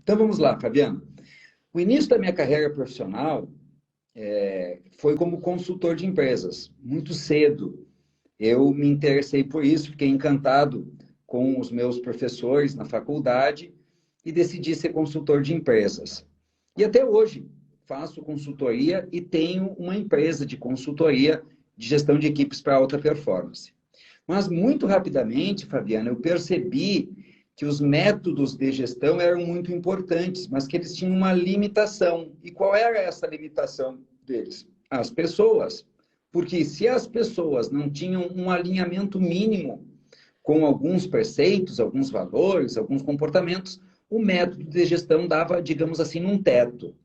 Então vamos lá, Fabiano. O início da minha carreira profissional foi como consultor de empresas. Muito cedo eu me interessei por isso, fiquei encantado com os meus professores na faculdade e decidi ser consultor de empresas. E até hoje faço consultoria e tenho uma empresa de consultoria de gestão de equipes para alta performance. Mas muito rapidamente, Fabiana, eu percebi que os métodos de gestão eram muito importantes, mas que eles tinham uma limitação. E qual era essa limitação deles? As pessoas. Porque se as pessoas não tinham um alinhamento mínimo com alguns preceitos, alguns valores, alguns comportamentos, o método de gestão dava, digamos assim, um teto.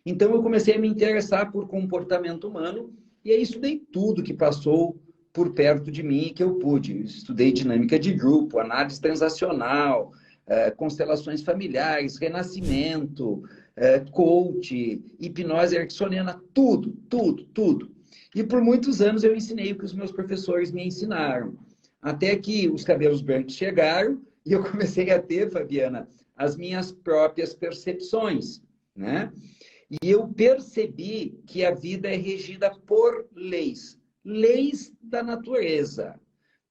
Então eu comecei a me interessar por comportamento humano e aí estudei tudo que passou por perto de mim que eu pude. Estudei dinâmica de grupo, análise transacional, constelações familiares, renascimento, coach, hipnose ericksoniana, tudo, tudo, tudo. E por muitos anos eu ensinei o que os meus professores me ensinaram. Até que os cabelos brancos chegaram e eu comecei a ter, Fabiana, as minhas próprias percepções, né? E eu percebi que a vida é regida por leis. Leis da natureza.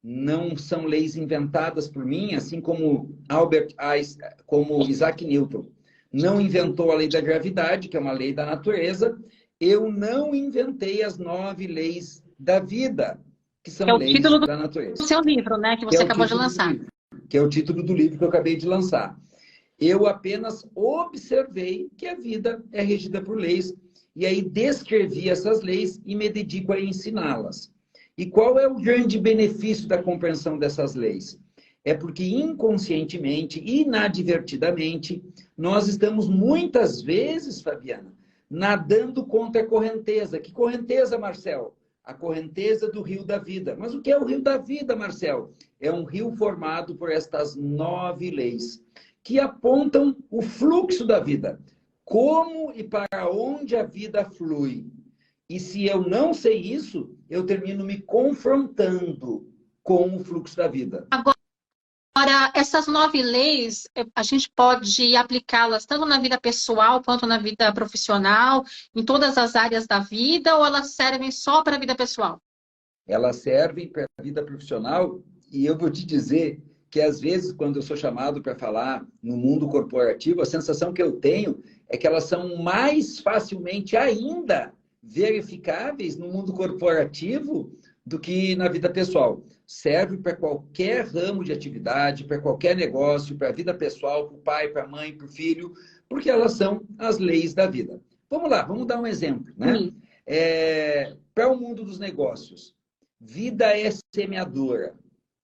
Não são leis inventadas por mim, assim como Albert Einstein, como Isaac Newton. Não inventou a lei da gravidade, que é uma lei da natureza. Eu não inventei as 9 leis da vida, que são leis da natureza. Do seu livro, né? Que você acabou de lançar. Que é o título do livro que eu acabei de lançar. Eu apenas observei que a vida é regida por leis e aí descrevi essas leis e me dedico a ensiná-las. E qual é o grande benefício da compreensão dessas leis? É porque inconscientemente, inadvertidamente, nós estamos muitas vezes, Fabiana, nadando contra a correnteza. Que correnteza, Marcel? A correnteza do rio da vida. Mas o que é o rio da vida, Marcel? É um rio formado por estas 9 leis que apontam o fluxo da vida. Como e para onde a vida flui. E se eu não sei isso, eu termino me confrontando com o fluxo da vida. Agora, essas 9 leis, a gente pode aplicá-las tanto na vida pessoal quanto na vida profissional, em todas as áreas da vida, ou elas servem só para a vida pessoal? Elas servem para a vida profissional e eu vou te dizer que às vezes, quando eu sou chamado para falar no mundo corporativo, a sensação que eu tenho é que elas são mais facilmente ainda verificáveis no mundo corporativo do que na vida pessoal. Serve para qualquer ramo de atividade, para qualquer negócio, para a vida pessoal, para o pai, para a mãe, para o filho, porque elas são as leis da vida. Vamos lá, vamos dar um exemplo, né? Para o mundo dos negócios, vida é semeadora.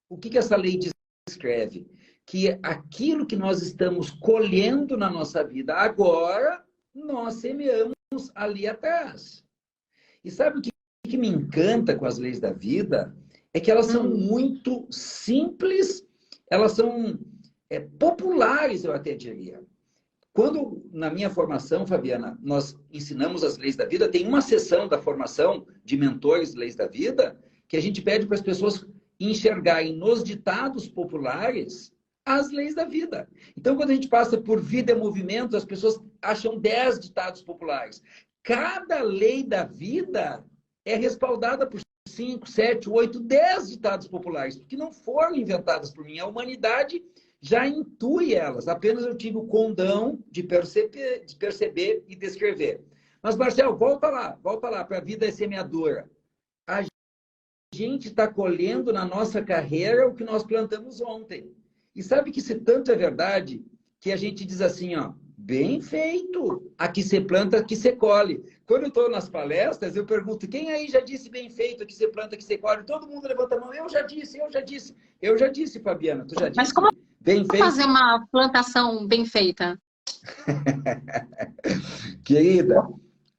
O que essa lei descreve? Que aquilo que nós estamos colhendo na nossa vida agora, nós semeamos ali atrás. E sabe o que me encanta com as leis da vida? É que elas são muito simples, elas são populares, eu até diria. Quando, na minha formação, Fabiana, nós ensinamos as leis da vida, tem uma sessão da formação de mentores leis da vida, que a gente pede para as pessoas enxergarem nos ditados populares as leis da vida. Então, quando a gente passa por vida e movimento, as pessoas acham 10 ditados populares. Cada lei da vida é respaldada por 5, 7, 8, 10 ditados populares, porque não foram inventadas por mim. A humanidade já intui elas. Apenas eu tive o condão de perceber e descrever. Mas, Marcel, volta lá para a vida é semeadora. A gente está colhendo na nossa carreira o que nós plantamos ontem. E sabe que se tanto é verdade, que a gente diz assim, ó, bem feito, aqui você planta, aqui você colhe. Quando eu estou nas palestras, eu pergunto, quem aí já disse bem feito, aqui você planta, aqui você colhe? Todo mundo levanta a mão, eu já disse, Fabiana, tu já disse? Mas como bem feito? Fazer uma plantação bem feita? Querida,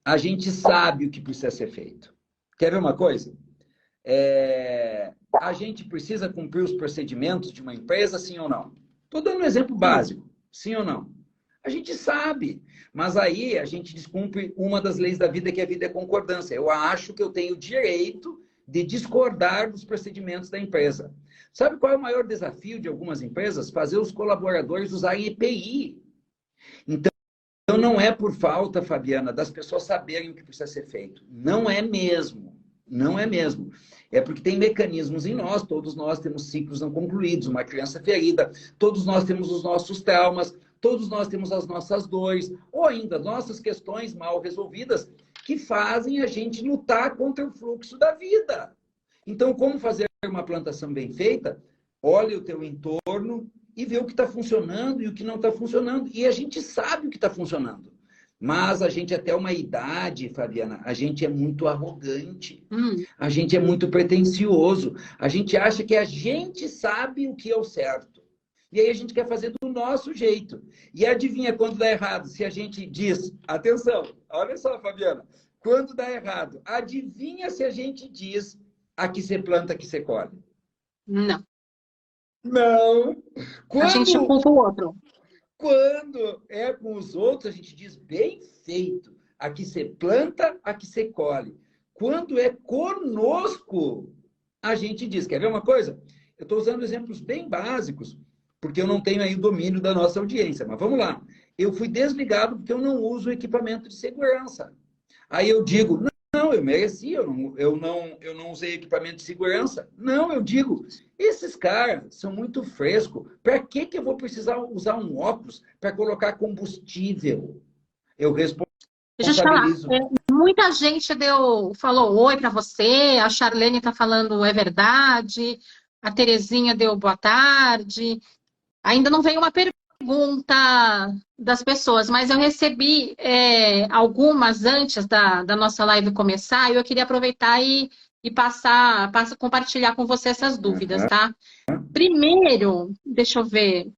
a gente sabe o que precisa ser feito. Quer ver uma coisa? A gente precisa cumprir os procedimentos de uma empresa, sim ou não? Estou dando um exemplo básico, sim ou não? A gente sabe, mas aí a gente descumpre uma das leis da vida, que a vida é concordância. Eu acho que eu tenho o direito de discordar dos procedimentos da empresa. Sabe qual é o maior desafio de algumas empresas? Fazer os colaboradores usarem EPI. Então, não é por falta, Fabiana, das pessoas saberem o que precisa ser feito. Não é mesmo. Não é mesmo. É porque tem mecanismos em nós, todos nós temos ciclos não concluídos, uma criança ferida, todos nós temos os nossos traumas, todos nós temos as nossas dores, ou ainda nossas questões mal resolvidas, que fazem a gente lutar contra o fluxo da vida. Então, como fazer uma plantação bem feita? Olha o teu entorno e vê o que está funcionando e o que não está funcionando. E a gente sabe o que está funcionando. Mas a gente, até uma idade, Fabiana, a gente é muito arrogante. A gente é muito pretensioso. A gente acha que a gente sabe o que é o certo. E aí a gente quer fazer do nosso jeito. E adivinha quando dá errado? Se a gente diz... Atenção, olha só, Fabiana. Quando dá errado, adivinha se a gente diz: aqui você planta, aqui você colhe. Não. Não. A gente culpa o outro. Quando é com os outros, a gente diz: bem feito. Aqui você planta, aqui você colhe. Quando é conosco, a gente diz... Quer ver uma coisa? Eu estou usando exemplos bem básicos, porque eu não tenho aí o domínio da nossa audiência. Mas vamos lá. Eu fui desligado porque eu não uso equipamento de segurança. Aí eu digo: não, eu mereci, eu não usei equipamento de segurança. Não, eu digo: esses caras são muito frescos. Para que eu vou precisar usar um óculos para colocar combustível? Eu Deixa eu te falar, responsabilizo. muita gente falou oi para você, a Charlene está falando é verdade, a Terezinha deu boa tarde. Ainda não veio uma pergunta das pessoas, mas eu recebi algumas antes da nossa live começar, e eu queria aproveitar e compartilhar com você essas dúvidas, tá? Primeiro, deixa eu ver.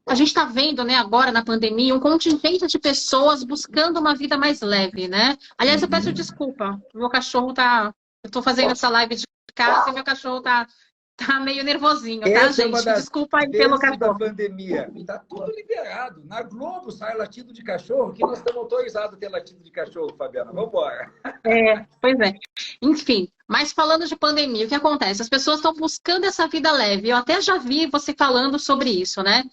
A gente está vendo, né, agora na pandemia, um contingente de pessoas buscando uma vida mais leve, né? Aliás, eu peço desculpa, meu cachorro tá... Eu estou fazendo essa live de casa e meu cachorro tá meio nervosinho, tá, Essa é gente? uma das Desculpa aí pelo bênçãos da cachorro. pandemia. Está tudo liberado. Na Globo sai latido de cachorro, que nós estamos autorizados a ter latido de cachorro, Fabiana. Vamos embora. Pois é. Enfim, mas falando de pandemia, o que acontece? As pessoas estão buscando essa vida leve. Eu até já vi você falando sobre isso, né?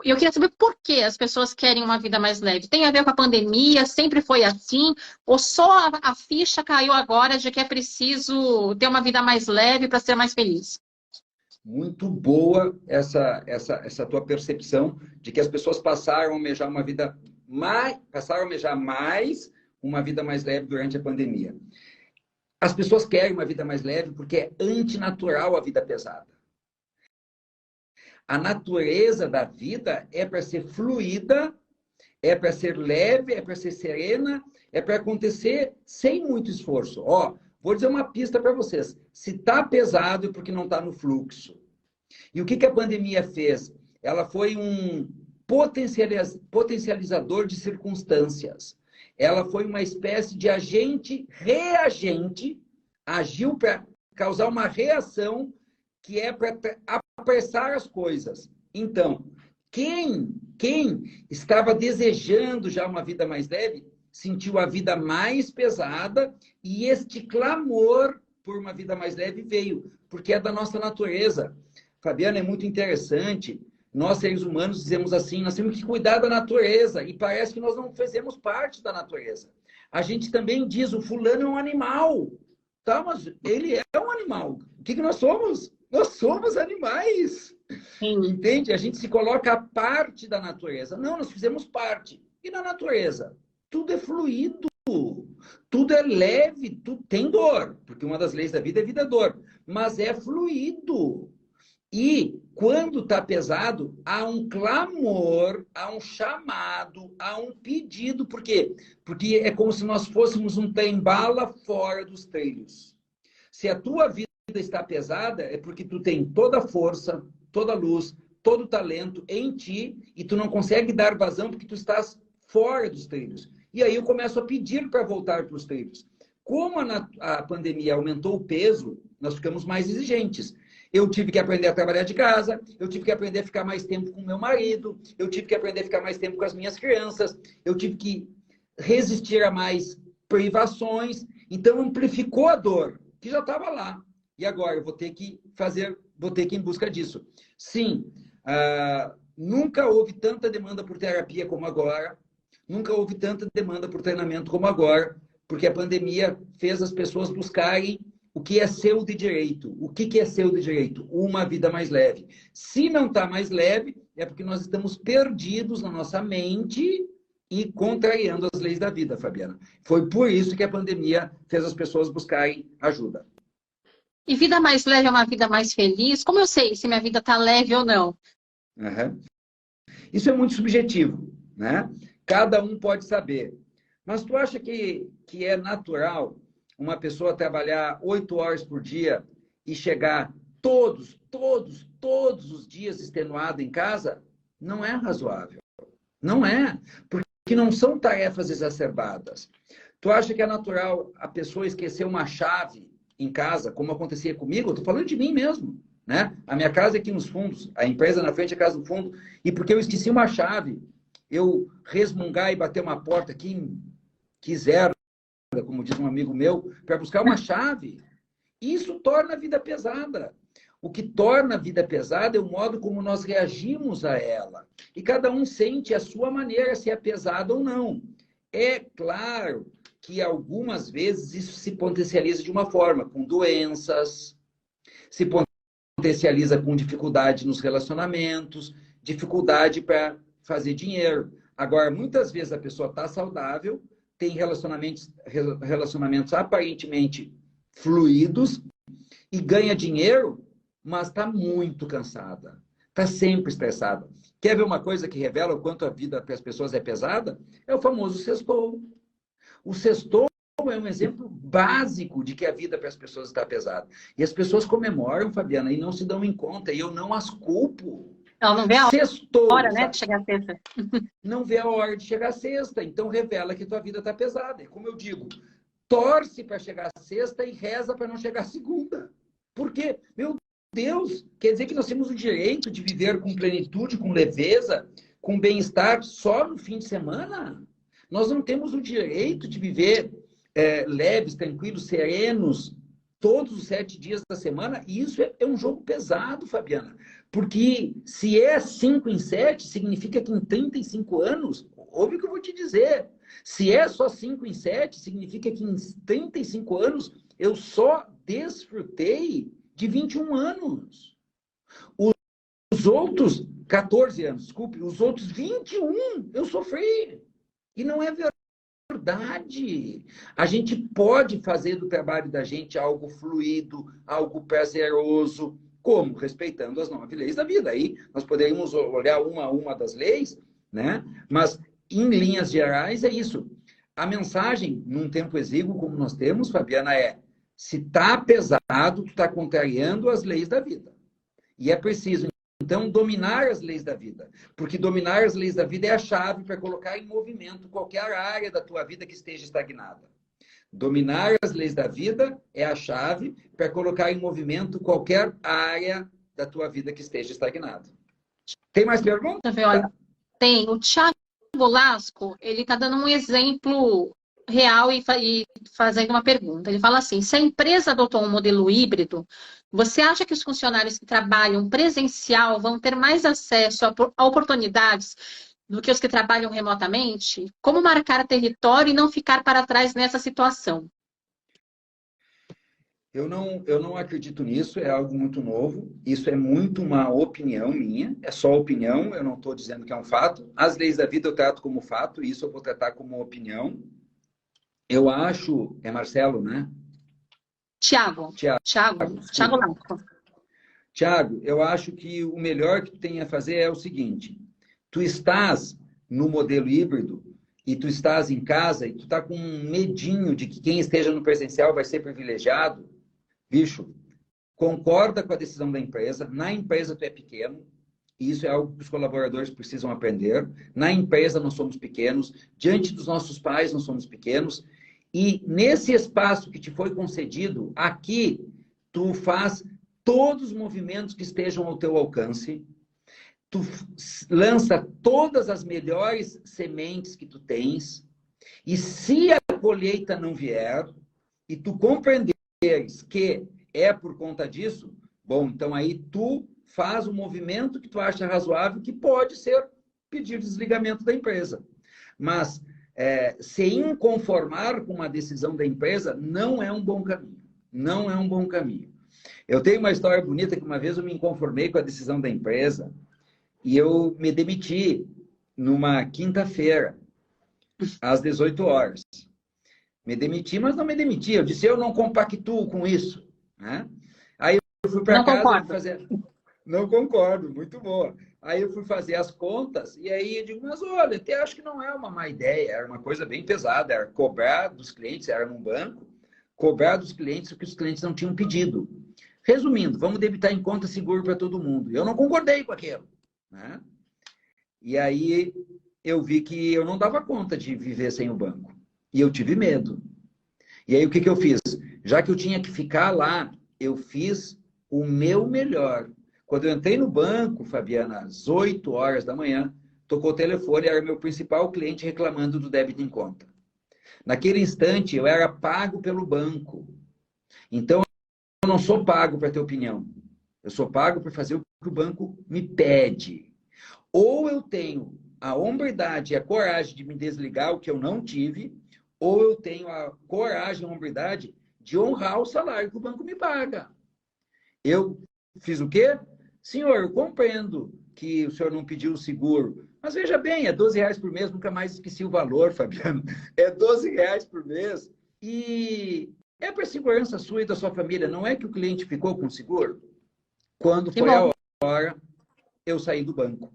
Eu queria saber por que as pessoas querem uma vida mais leve. Tem a ver com a pandemia? Sempre foi assim? Ou só a ficha caiu agora de que é preciso ter uma vida mais leve para ser mais feliz? Muito boa essa tua percepção de que as pessoas passaram a almejar mais uma vida mais leve durante a pandemia. As pessoas querem uma vida mais leve porque é antinatural a vida pesada. A natureza da vida é para ser fluida, é para ser leve, é para ser serena, é para acontecer sem muito esforço. Ó, vou dizer uma pista para vocês. Se está pesado é porque não está no fluxo. E o que a pandemia fez? Ela foi um potencializador de circunstâncias. Ela foi uma espécie de reagente, agiu para causar uma reação que é para apressar as coisas. Então, quem estava desejando já uma vida mais leve, sentiu a vida mais pesada, e este clamor por uma vida mais leve veio, porque é da nossa natureza. Fabiana, é muito interessante. Nós, seres humanos, dizemos assim: nós temos que cuidar da natureza, e parece que nós não fazemos parte da natureza. A gente também diz: o fulano é um animal. Tá, mas ele é um animal. O que nós somos? Nós somos animais. Sim. Entende? A gente se coloca a parte da natureza. Não, nós fizemos parte. E na natureza? Tudo é fluido. Tudo é leve. Tudo tem dor. Porque uma das leis da vida é vida-dor. Mas é fluido. E quando está pesado, há um clamor, há um chamado, há um pedido. Por quê? Porque é como se nós fôssemos um trem-bala fora dos trilhos. Se a tua vida está pesada, é porque tu tem toda a força, toda a luz, todo o talento em ti, e tu não consegue dar vazão porque tu estás fora dos trilhos. E aí eu começo a pedir para voltar para os trilhos. Como a pandemia aumentou o peso, nós ficamos mais exigentes. Eu tive que aprender a trabalhar de casa, eu tive que aprender a ficar mais tempo com meu marido, eu tive que aprender a ficar mais tempo com as minhas crianças, eu tive que resistir a mais privações. Então, amplificou a dor, que já estava lá. E agora eu vou ter que ir em busca disso. Sim, nunca houve tanta demanda por terapia como agora, nunca houve tanta demanda por treinamento como agora, porque a pandemia fez as pessoas buscarem o que é seu de direito. O que é seu de direito? Uma vida mais leve. Se não está mais leve, é porque nós estamos perdidos na nossa mente e contrariando as leis da vida, Fabiana. Foi por isso que a pandemia fez as pessoas buscarem ajuda. E vida mais leve é uma vida mais feliz? Como eu sei se minha vida está leve ou não? Uhum. Isso é muito subjetivo, né? Cada um pode saber. Mas tu acha que é natural uma pessoa trabalhar 8 horas por dia e chegar todos os dias extenuado em casa? Não é razoável. Não é. Porque não são tarefas exacerbadas. Tu acha que é natural a pessoa esquecer uma chave em casa, como acontecia comigo? Eu estou falando de mim mesmo, né? A minha casa é aqui nos fundos, a empresa na frente é a casa no fundo. E porque eu esqueci uma chave, eu resmungar e bater uma porta aqui, quiser, como diz um amigo meu, para buscar uma chave. Isso torna a vida pesada. O que torna a vida pesada é o modo como nós reagimos a ela. E cada um sente a sua maneira, se é pesada ou não. É claro que algumas vezes isso se potencializa de uma forma, com doenças, se potencializa com dificuldade nos relacionamentos, dificuldade para fazer dinheiro. Agora, muitas vezes a pessoa está saudável, tem relacionamentos aparentemente fluidos e ganha dinheiro, mas está muito cansada. Está sempre estressada. Quer ver uma coisa que revela o quanto a vida para as pessoas é pesada? É o famoso sextou. O sextou é um exemplo básico de que a vida para as pessoas está pesada. E as pessoas comemoram, Fabiana, e não se dão em conta. E eu não as culpo. Ela não vê a Sextou, hora, né, de chegar a sexta. Não vê a hora de chegar a sexta. Então revela que tua vida está pesada. E como eu digo, torce para chegar a sexta e reza para não chegar a segunda. Por quê? Meu Deus, quer dizer que nós temos o direito de viver com plenitude, com leveza, com bem-estar só no fim de semana? Nós não temos o direito de viver leves, tranquilos, serenos, todos os 7 dias da semana? E isso é um jogo pesado, Fabiana. Porque se é 5 em 7, significa que em 35 anos, ouve o que eu vou te dizer, se é só 5 em 7, significa que em 35 anos eu só desfrutei de 21 anos. Os outros 14 anos, desculpe, os outros 21 eu sofri. E não é verdade. A gente pode fazer do trabalho da gente algo fluido, algo prazeroso, como? Respeitando as 9 leis da vida. Aí nós poderíamos olhar uma a uma das leis, né? Mas, em linhas gerais, é isso. A mensagem, num tempo exíguo como nós temos, Fabiana, é: se está pesado, tu está contrariando as leis da vida. E é preciso, então, dominar as leis da vida. Porque dominar as leis da vida é a chave para colocar em movimento qualquer área da tua vida que esteja estagnada. Dominar as leis da vida é a chave para colocar em movimento qualquer área da tua vida que esteja estagnada. Tem mais perguntas? Olha, tem. O Thiago Lasco, ele está dando um exemplo real e fazendo uma pergunta. Ele fala assim: se a empresa adotou um modelo híbrido, você acha que os funcionários que trabalham presencial vão ter mais acesso a oportunidades do que os que trabalham remotamente? Como marcar território e não ficar para trás nessa situação? Eu não acredito nisso, é algo muito novo. Isso é muito uma opinião minha, é só opinião, eu não estou dizendo que é um fato. As leis da vida eu trato como fato, e isso eu vou tratar como opinião. Eu acho... É Marcelo, né? Tiago Lasco. Tiago, eu acho que o melhor que tu tem a fazer é o seguinte: tu estás no modelo híbrido e tu estás em casa e tu tá com um medinho de que quem esteja no presencial vai ser privilegiado, bicho, concorda com a decisão da empresa. Na empresa tu é pequeno, e isso é algo que os colaboradores precisam aprender. Na empresa nós somos pequenos, diante dos nossos pais nós somos pequenos, e nesse espaço que te foi concedido, aqui tu faz todos os movimentos que estejam ao teu alcance, tu lança todas as melhores sementes que tu tens, e se a colheita não vier, e tu compreenderes que é por conta disso? Bom, então aí tu faz o movimento que tu acha razoável, que pode ser pedir desligamento da empresa. Mas se inconformar com uma decisão da empresa não é um bom caminho. Não é um bom caminho. Eu tenho uma história bonita que uma vez eu me inconformei com a decisão da empresa e eu me demiti numa quinta-feira, às 18 horas. Me demiti, mas não me demiti. Eu disse, eu não compactuo com isso. Né? Aí eu fui para casa fazer... Não concordo, muito boa. Aí eu fui fazer as contas e aí eu digo, mas olha, até acho que não é uma má ideia, era uma coisa bem pesada, era cobrar dos clientes, era num banco, cobrar dos clientes o que os clientes não tinham pedido. Resumindo, vamos debitar em conta seguro para todo mundo. Eu não concordei com aquilo. Né? E aí eu vi que eu não dava conta de viver sem o banco. E eu tive medo. E aí o que eu fiz? Já que eu tinha que ficar lá, eu fiz o meu melhor. Quando eu entrei no banco, Fabiana, às 8 horas da manhã, tocou o telefone, era meu principal cliente reclamando do débito em conta. Naquele instante, eu era pago pelo banco. Então, eu não sou pago para ter opinião. Eu sou pago para fazer o que o banco me pede. Ou eu tenho a hombridade e a coragem de me desligar, o que eu não tive, ou eu tenho a coragem e a hombridade de honrar o salário que o banco me paga. Eu fiz o quê? Senhor, eu compreendo que o senhor não pediu o seguro, mas veja bem, é R$ 12 por mês, nunca mais esqueci o valor, Fabiano. É R$ 12 por mês e é para segurança sua e da sua família. Não é que o cliente ficou com o seguro? Quando foi a hora, eu saí do banco.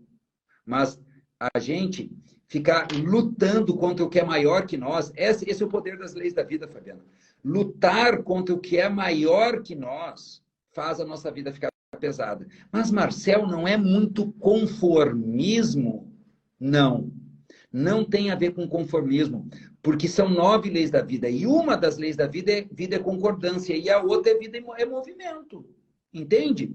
Mas a gente ficar lutando contra o que é maior que nós, esse é o poder das leis da vida, Fabiana. Lutar contra o que é maior que nós faz a nossa vida ficar pesada. Mas, Marcel, não é muito conformismo? Não. Não tem a ver com conformismo, porque são 9 leis da vida. E uma das leis da vida é concordância, e a outra é movimento. Entende?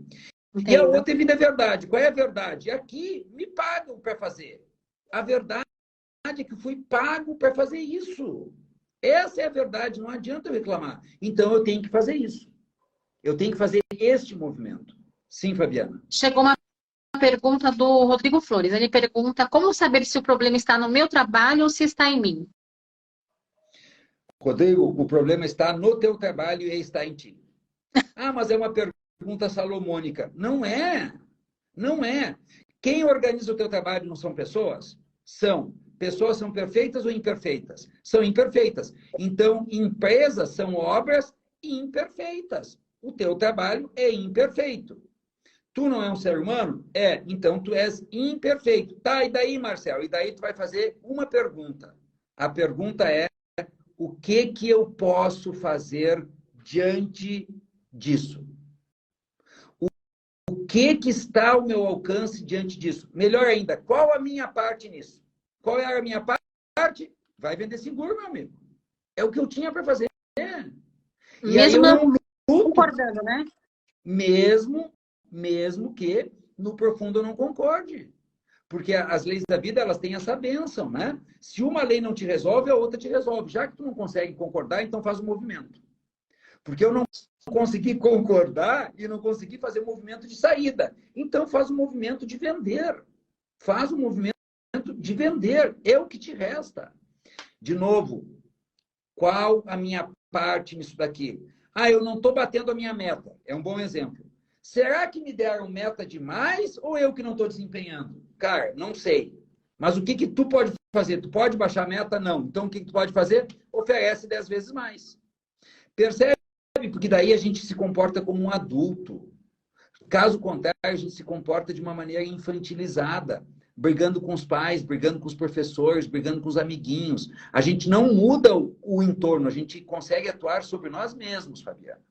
Entendo. E a outra é verdade. Qual é a verdade? Aqui me pagam para fazer. A verdade é que eu fui pago para fazer isso. Essa é a verdade, não adianta eu reclamar. Então eu tenho que fazer isso. Eu tenho que fazer este movimento. Sim, Fabiana. Chegou uma pergunta do Rodrigo Flores. Ele pergunta como saber se o problema está no meu trabalho ou se está em mim? Rodrigo, o problema está no teu trabalho e está em ti. Ah, mas é uma pergunta salomônica. Não é. Não é. Quem organiza o teu trabalho não são pessoas? São. Pessoas são perfeitas ou imperfeitas? São imperfeitas. Então, empresas são obras imperfeitas. O teu trabalho é imperfeito. Tu não é um ser humano? É, então tu és imperfeito. Tá, e daí, Marcelo? E daí tu vai fazer uma pergunta. A pergunta é, o que eu posso fazer diante disso? O que está ao meu alcance diante disso? Melhor ainda, qual a minha parte nisso? Qual é a minha parte? Vai vender seguro, meu amigo. É o que eu tinha para fazer. E mesmo aí eu não concordando, né? Mesmo que no profundo eu não concorde. Porque as leis da vida, elas têm essa bênção, né? Se uma lei não te resolve, a outra te resolve. Já que tu não consegue concordar, então faz o movimento. Porque eu não consegui concordar e não consegui fazer o movimento de saída. Então faz o movimento de vender. Faz o movimento de vender. É o que te resta. De novo, qual a minha parte nisso daqui? Ah, eu não estou batendo a minha meta. É um bom exemplo. Será que me deram meta demais ou eu que não estou desempenhando? Cara, não sei. Mas o que tu pode fazer? Tu pode baixar a meta? Não. Então, o que tu pode fazer? Oferece 10 vezes mais. Percebe? Porque daí a gente se comporta como um adulto. Caso contrário, a gente se comporta de uma maneira infantilizada, brigando com os pais, brigando com os professores, brigando com os amiguinhos. A gente não muda o entorno, a gente consegue atuar sobre nós mesmos, Fabiana.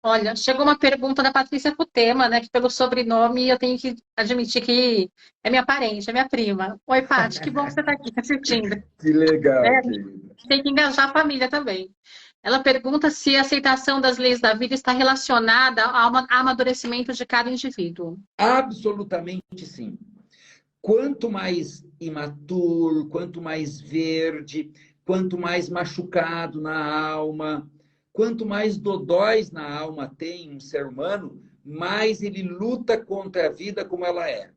Olha, chegou uma pergunta da Patrícia Futema, né? Que pelo sobrenome eu tenho que admitir que é minha parente, é minha prima. Oi, Paty, que bom que você está aqui assistindo. Que legal, querida. Tem que engajar a família também. Ela pergunta se a aceitação das leis da vida está relacionada ao amadurecimento de cada indivíduo. Absolutamente sim. Quanto mais imaturo, quanto mais verde, quanto mais machucado na alma, Quanto mais dodóis na alma tem um ser humano, mais ele luta contra a vida como ela é.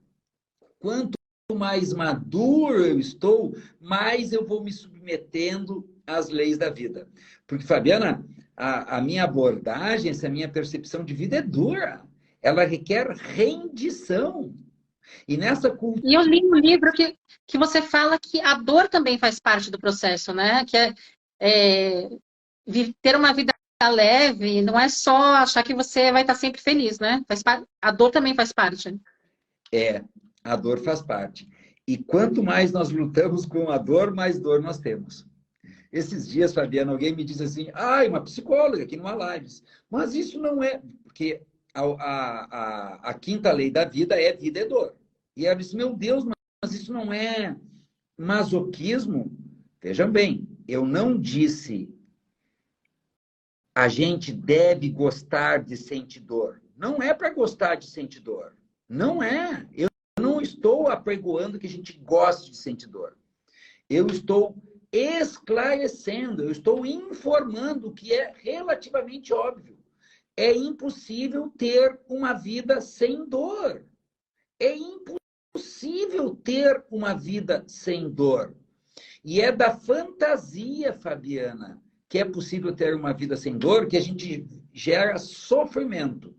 Quanto mais maduro eu estou, mais eu vou me submetendo às leis da vida. Porque, Fabiana, a minha abordagem, essa minha percepção de vida é dura. Ela requer rendição. E nessa cultura... E eu li um livro que você fala que a dor também faz parte do processo, né? Que ter uma vida leve, não é só achar que você vai estar sempre feliz, né? A dor também faz parte. A dor faz parte. E quanto mais nós lutamos com a dor, mais dor nós temos. Esses dias, Fabiana, alguém me disse assim, uma psicóloga aqui numa live. Mas isso não é... Porque a quinta lei da vida é dor. E ela disse, meu Deus, mas isso não é masoquismo? Vejam bem, eu não disse a gente deve gostar de sentir dor. Não é para gostar de sentir dor. Não é. Eu não estou apregoando que a gente goste de sentir dor. Eu estou esclarecendo, eu estou informando que é relativamente óbvio. É impossível ter uma vida sem dor. É impossível ter uma vida sem dor. E é da fantasia, Fabiana, que é possível ter uma vida sem dor, que a gente gera sofrimento.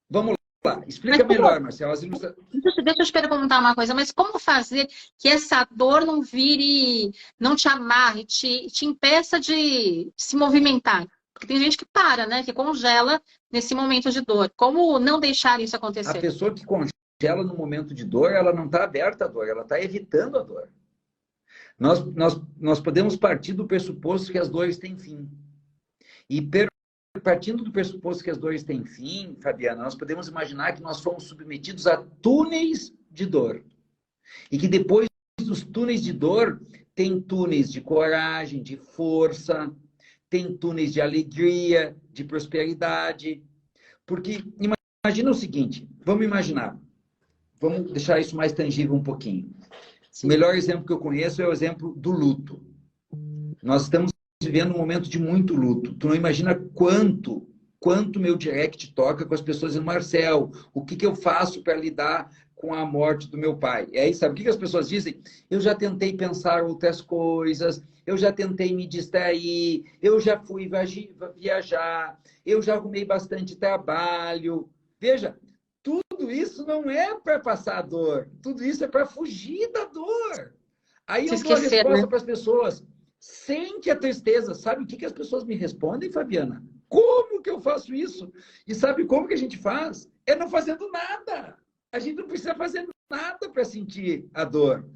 Vamos lá, explica melhor, Marcela. Deixa eu te perguntar uma coisa, mas como fazer que essa dor não vire, não te amarre, te impeça de se movimentar? Porque tem gente que para, né? Que congela nesse momento de dor. Como não deixar isso acontecer? A pessoa que congela no momento de dor, ela não está aberta à dor, ela está evitando a dor. Nós podemos partir do pressuposto que as dores têm fim. E partindo do pressuposto que as dores têm fim, Fabiana, nós podemos imaginar que nós fomos submetidos a túneis de dor. E que depois dos túneis de dor, tem túneis de coragem, de força, tem túneis de alegria, de prosperidade. Porque imagina o seguinte, vamos deixar isso mais tangível um pouquinho. Sim. O melhor exemplo que eu conheço é o exemplo do luto. Nós estamos vivendo um momento de muito luto. Tu não imagina quanto meu direct toca com as pessoas dizendo, Marcel, o que eu faço para lidar com a morte do meu pai? E aí, sabe o que as pessoas dizem? Eu já tentei pensar outras coisas, eu já tentei me distrair, eu já fui viajar, eu já arrumei bastante trabalho. Veja, tudo isso não é para passar dor, tudo isso é para fugir da dor. Aí eu dou a resposta para as pessoas, sente a tristeza. Sabe o que as pessoas me respondem, Fabiana? Como que eu faço isso? E sabe como que a gente faz? É não fazendo nada. A gente não precisa fazer nada para sentir a dor.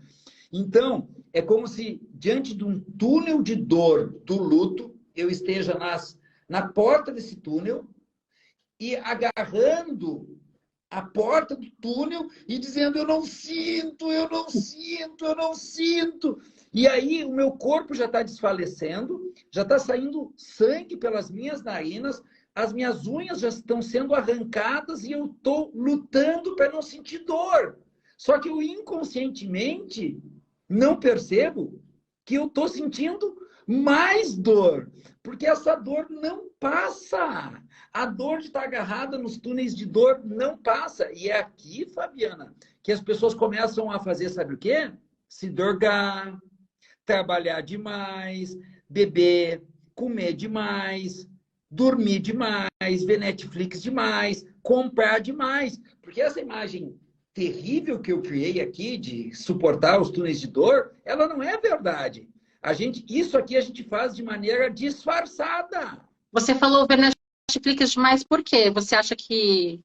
Então, é como se, diante de um túnel de dor do luto, eu esteja na porta desse túnel e agarrando a porta do túnel e dizendo, eu não sinto, eu não sinto, eu não sinto. E aí o meu corpo já está desfalecendo, já está saindo sangue pelas minhas narinas, as minhas unhas já estão sendo arrancadas e eu estou lutando para não sentir dor. Só que eu inconscientemente não percebo que eu estou sentindo mais dor, porque essa dor não passa. A dor de estar agarrada nos túneis de dor não passa. E é aqui, Fabiana, que as pessoas começam a fazer, sabe o quê? Se drogar, trabalhar demais, beber, comer demais, dormir demais, ver Netflix demais, comprar demais. Porque essa imagem terrível que eu criei aqui de suportar os túneis de dor, ela não é verdade. Isso aqui a gente faz de maneira disfarçada. Você falou ver Netflix demais por quê? Você acha que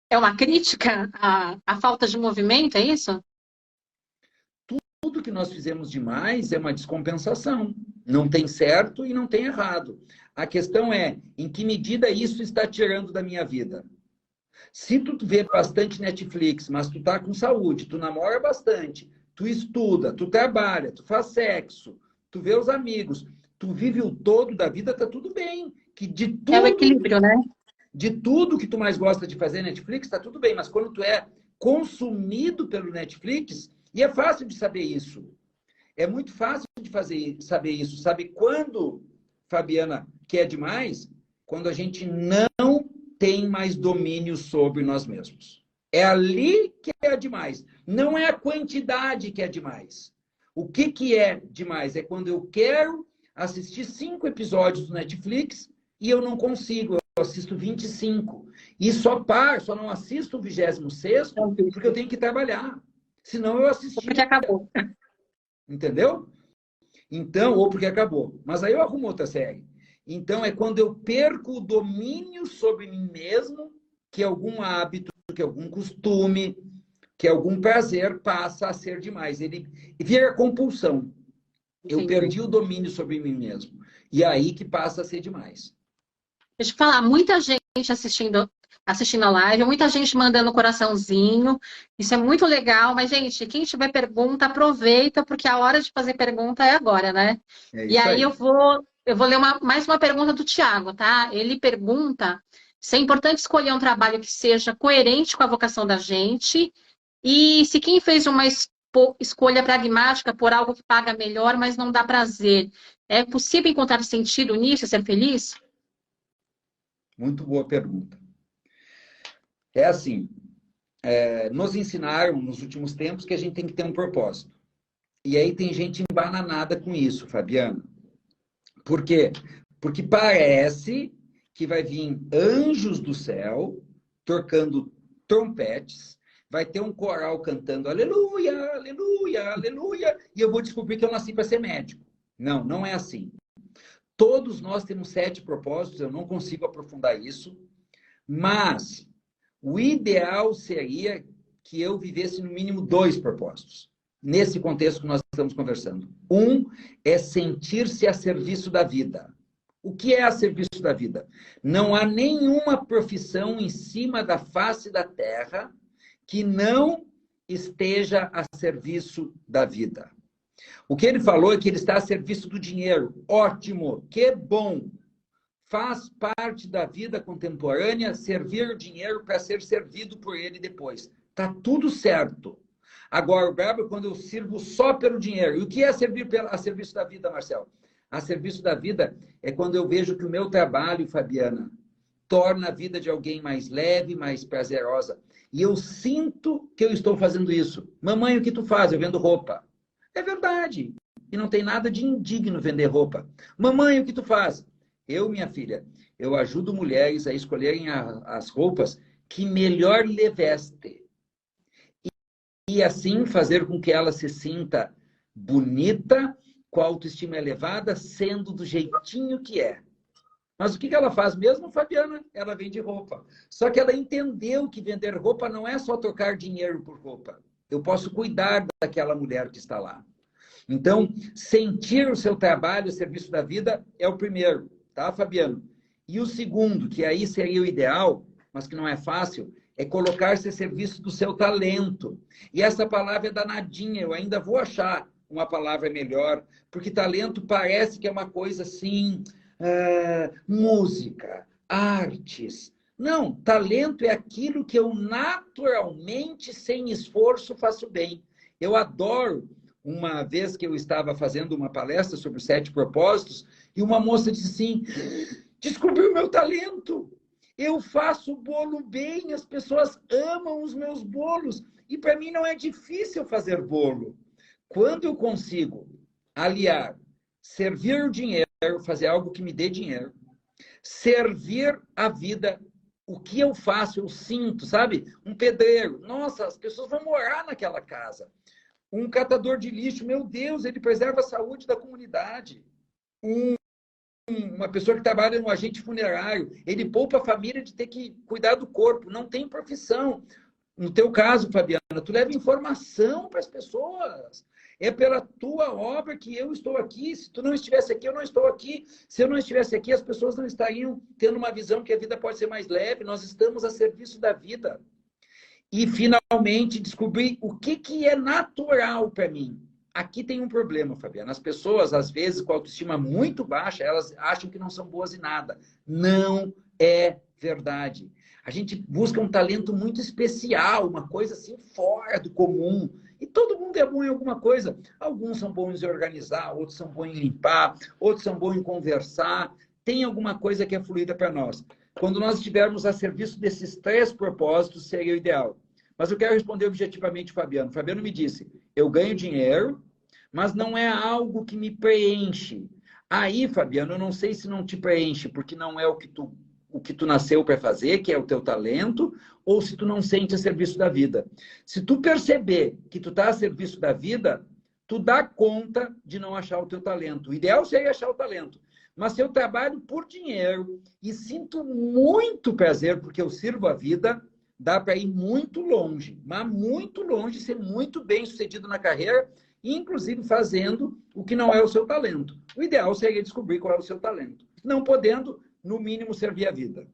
é uma crítica à falta de movimento, é isso? Tudo que nós fizemos demais é uma descompensação. Não tem certo e não tem errado. A questão é, em que medida isso está tirando da minha vida? Se tu vê bastante Netflix, mas tu tá com saúde, tu namora bastante, tu estuda, tu trabalha, tu faz sexo, tu vê os amigos, tu vive o todo da vida, tá tudo bem. Que de tudo, é o equilíbrio, né? De tudo que tu mais gosta de fazer Netflix, tá tudo bem. Mas quando tu é consumido pelo Netflix, e é fácil de saber isso. É muito fácil de saber isso. Sabe quando, Fabiana, que é demais? Quando a gente não tem mais domínio sobre nós mesmos. É ali que é demais. Não é a quantidade que é demais. O que é demais? É quando eu quero assistir 5 episódios do Netflix e eu não consigo. Eu assisto 25. E só não assisto o 26º porque eu tenho que trabalhar. Senão eu assisti. Porque acabou. Entendeu? Então, ou porque acabou. Mas aí eu arrumo outra série. Então, é quando eu perco o domínio sobre mim mesmo, que algum hábito, que algum costume, que algum prazer passa a ser demais. Ele vira compulsão. Eu perdi o domínio sobre mim mesmo. E aí que passa a ser demais. Deixa eu falar, muita gente assistindo a live, muita gente mandando coraçãozinho. Isso é muito legal, mas, gente, quem tiver pergunta, aproveita, porque a hora de fazer pergunta é agora, né? E aí eu vou ler mais uma pergunta do Tiago, tá? Ele pergunta se é importante escolher um trabalho que seja coerente com a vocação da gente e se quem fez uma escolha pragmática por algo que paga melhor, mas não dá prazer, é possível encontrar sentido nisso e ser feliz? Muito boa pergunta. É assim, nos ensinaram nos últimos tempos que a gente tem que ter um propósito. E aí tem gente embananada com isso, Fabiana. Por quê? Porque parece que vai vir anjos do céu, tocando trompetes, vai ter um coral cantando aleluia, aleluia, aleluia, e eu vou descobrir que eu nasci para ser médico. Não, não é assim. Todos nós temos 7 propósitos, eu não consigo aprofundar isso, mas o ideal seria que eu vivesse no mínimo 2 propósitos, nesse contexto que nós estamos conversando. Um é sentir-se a serviço da vida. O que é a serviço da vida? Não há nenhuma profissão em cima da face da terra que não esteja a serviço da vida. O que ele falou é que ele está a serviço do dinheiro. Ótimo, que bom. Faz parte da vida contemporânea servir o dinheiro para ser servido por ele depois. Tá tudo certo. Agora, o brabo é quando eu sirvo só pelo dinheiro. E o que é servir a serviço da vida, Marcelo? A serviço da vida é quando eu vejo que o meu trabalho, Fabiana, torna a vida de alguém mais leve, mais prazerosa. E eu sinto que eu estou fazendo isso. Mamãe, o que tu faz? Eu vendo roupa. É verdade. E não tem nada de indigno vender roupa. Mamãe, o que tu faz? Eu, minha filha, eu ajudo mulheres a escolherem as roupas que melhor lhe vestem. E assim fazer com que ela se sinta bonita, com a autoestima elevada, sendo do jeitinho que é. Mas o que ela faz mesmo, Fabiana? Ela vende roupa. Só que ela entendeu que vender roupa não é só trocar dinheiro por roupa. Eu posso cuidar daquela mulher que está lá. Então, sentir o seu trabalho, o serviço da vida, é o primeiro, tá, Fabiano? E o segundo, que aí seria o ideal, mas que não é fácil, é colocar-se a serviço do seu talento. E essa palavra é danadinha, eu ainda vou achar uma palavra melhor, porque talento parece que é uma coisa assim, música, artes. Não, talento é aquilo que eu naturalmente, sem esforço, faço bem. Eu adoro. Uma vez que eu estava fazendo uma palestra sobre os 7 propósitos, e uma moça disse assim, descobri o meu talento. Eu faço bolo bem, as pessoas amam os meus bolos. E para mim não é difícil fazer bolo. Quando eu consigo aliar, servir o dinheiro, fazer algo que me dê dinheiro, servir a vida, o que eu faço, eu sinto, sabe? Um pedreiro, nossa, as pessoas vão morar naquela casa. Um catador de lixo, meu Deus, ele preserva a saúde da comunidade. Uma pessoa que trabalha no agente funerário, ele poupa a família de ter que cuidar do corpo, não tem profissão. No teu caso, Fabiana, tu leva informação para as pessoas. É pela tua obra que eu estou aqui. Se tu não estivesse aqui, eu não estou aqui. Se eu não estivesse aqui, as pessoas não estariam tendo uma visão que a vida pode ser mais leve. Nós estamos a serviço da vida. E, finalmente, descobri o que é natural para mim. Aqui tem um problema, Fabiana. As pessoas, às vezes, com autoestima muito baixa, elas acham que não são boas em nada. Não é verdade. A gente busca um talento muito especial, uma coisa assim fora do comum. E todo mundo é bom em alguma coisa. Alguns são bons em organizar, outros são bons em limpar, outros são bons em conversar. tem alguma coisa que é fluida para nós. Quando nós estivermos a serviço desses 3 propósitos, seria o ideal. Mas eu quero responder objetivamente o Fabiano. O Fabiano me disse, eu ganho dinheiro, mas não é algo que me preenche. Aí, Fabiano, eu não sei se não te preenche, porque não é o que tu nasceu para fazer, que é o teu talento, ou se tu não sente a serviço da vida. Se tu perceber que tu está a serviço da vida, tu dá conta de não achar o teu talento. O ideal seria achar o talento. Mas se eu trabalho por dinheiro e sinto muito prazer porque eu sirvo a vida, dá para ir muito longe, mas muito longe, ser muito bem sucedido na carreira, inclusive fazendo o que não é o seu talento. O ideal seria descobrir qual é o seu talento. Não podendo, no mínimo, servir a vida.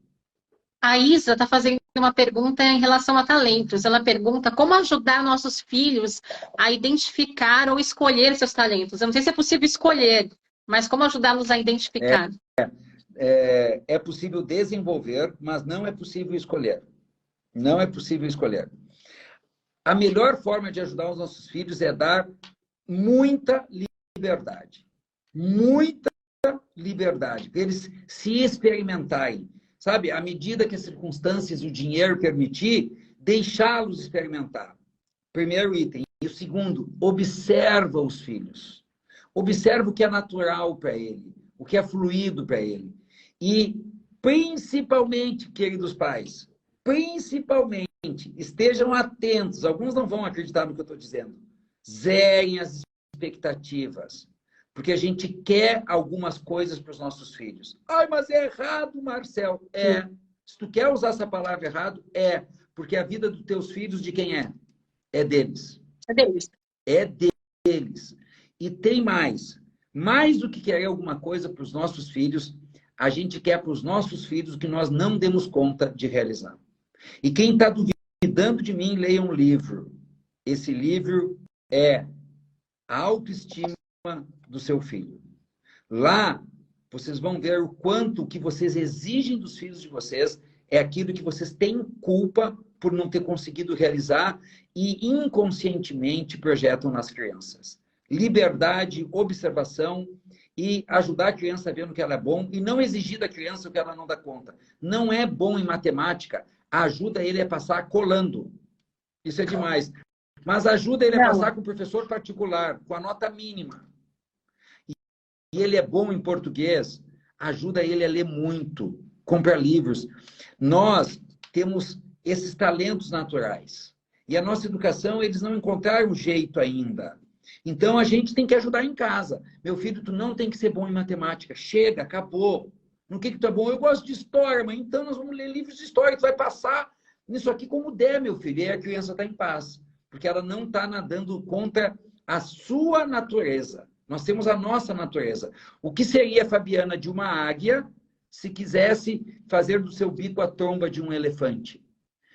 A Isa está fazendo uma pergunta em relação a talentos. Ela pergunta como ajudar nossos filhos a identificar ou escolher seus talentos. Eu não sei se é possível escolher, mas como ajudá-los a identificar? É possível desenvolver, mas não é possível escolher. Não é possível escolher. A melhor forma de ajudar os nossos filhos é dar muita liberdade. Muita liberdade. Para eles se experimentarem. Sabe, à medida que as circunstâncias e o dinheiro permitir, deixá-los experimentar. Primeiro item. E o segundo, observa os filhos. Observa o que é natural para ele, o que é fluido para ele. E, principalmente, queridos pais, principalmente, estejam atentos. Alguns não vão acreditar no que eu estou dizendo. Zerem as expectativas. Porque a gente quer algumas coisas para os nossos filhos. Ai, mas é errado, Marcel. É. Se tu quer usar essa palavra errado, é. Porque a vida dos teus filhos, de quem é? É deles. É deles. É deles. E tem mais. Mais do que querer alguma coisa para os nossos filhos, a gente quer para os nossos filhos o que nós não demos conta de realizar. E quem está duvidando de mim, leia um livro. Esse livro é A Autoestima do Seu Filho. Lá, vocês vão ver o quanto que vocês exigem dos filhos de vocês é aquilo que vocês têm culpa por não ter conseguido realizar e inconscientemente projetam nas crianças. Liberdade, observação e ajudar a criança a ver no que ela é bom e não exigir da criança o que ela não dá conta. Não é bom em matemática, ajuda ele a passar colando. Isso é demais. Mas ajuda ele a passar com o professor particular, com a nota mínima. E ele é bom em português, ajuda ele a ler muito, compra livros. Nós temos esses talentos naturais. E a nossa educação, eles não encontraram jeito ainda. Então, a gente tem que ajudar em casa. Meu filho, tu não tem que ser bom em matemática. Chega, acabou. No que tu é bom? Eu gosto de história, mas então nós vamos ler livros de história. Tu vai passar nisso aqui como der, meu filho. E aí a criança está em paz. Porque ela não está nadando contra a sua natureza. Nós temos a nossa natureza. O que seria, Fabiana, de uma águia se quisesse fazer do seu bico a tromba de um elefante?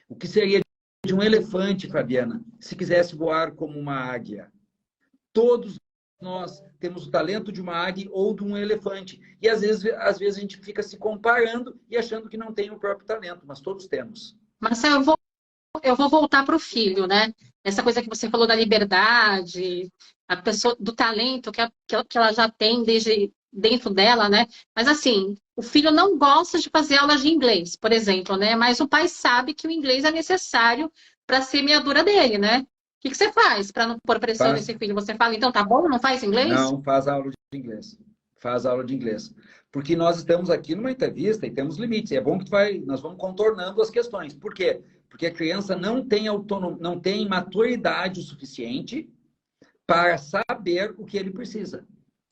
O que seria de um elefante, Fabiana, se quisesse voar como uma águia? Todos nós temos o talento de uma águia ou de um elefante. E às vezes a gente fica se comparando e achando que não tem o próprio talento, mas todos temos. Marcelo, eu vou voltar para o filho, né? Essa coisa que você falou da liberdade, a pessoa do talento que ela já tem desde dentro dela, né? Mas assim, o filho não gosta de fazer aulas de inglês, por exemplo, né? Mas o pai sabe que o inglês é necessário para a semeadura dele, né? O que você faz para não pôr pressão nesse filho? Você fala, então tá bom, não faz inglês? Não, faz aula de inglês. Faz aula de inglês. Porque nós estamos aqui numa entrevista e temos limites. É bom que nós vamos contornando as questões. Por quê? Porque a criança não tem não tem maturidade o suficiente para saber o que ele precisa.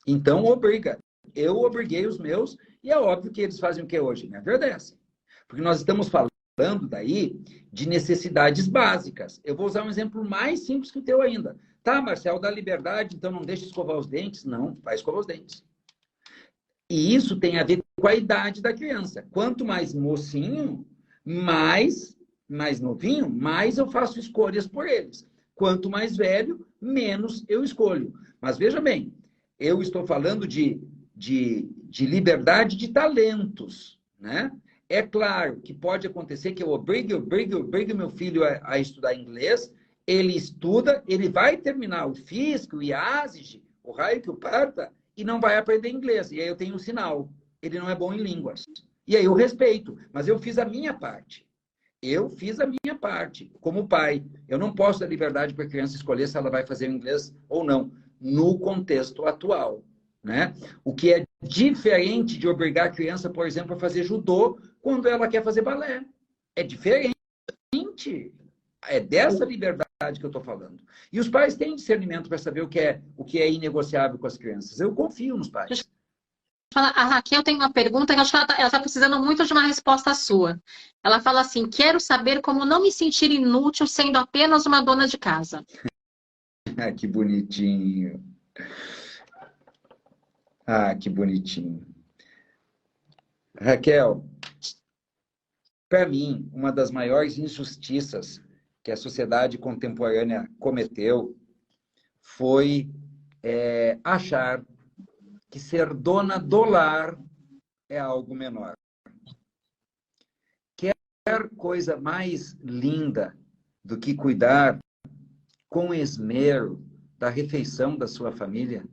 Então, obriga. Eu obriguei os meus e é óbvio que eles fazem o que hoje? Me agradecem. Porque nós estamos falando daí de necessidades básicas. Eu vou usar um exemplo mais simples que o teu ainda. Tá, Marcel, dá liberdade, então não deixa escovar os dentes? Não, vai escovar os dentes. E isso tem a ver com a idade da criança. Quanto mais mocinho, mais novinho, mais eu faço escolhas por eles. Quanto mais velho, menos eu escolho. Mas veja bem, eu estou falando de liberdade de talentos, né? É claro que pode acontecer que eu obrigue meu filho a estudar inglês, ele estuda, ele vai terminar o FISC, o IASIG, o raio que o parta, e não vai aprender inglês. E aí eu tenho um sinal. ele não é bom em línguas. E aí eu respeito, mas eu fiz a minha parte. Eu fiz a minha parte, como pai. Eu não posso dar liberdade para a criança escolher se ela vai fazer inglês ou não, no contexto atual, né? O que é diferente de obrigar a criança, por exemplo, a fazer judô quando ela quer fazer balé. É diferente. É dessa liberdade que eu estou falando. E os pais têm discernimento para saber o que é inegociável com as crianças. Eu confio nos pais. A Raquel tem uma pergunta que eu acho que ela tá precisando muito de uma resposta sua. Ela fala assim: quero saber como não me sentir inútil sendo apenas uma dona de casa. Ah, que bonitinho. Ah, que bonitinho. Raquel, para mim, uma das maiores injustiças que a sociedade contemporânea cometeu foi achar que ser dona do lar é algo menor. Quer coisa mais linda do que cuidar com esmero da refeição da sua família?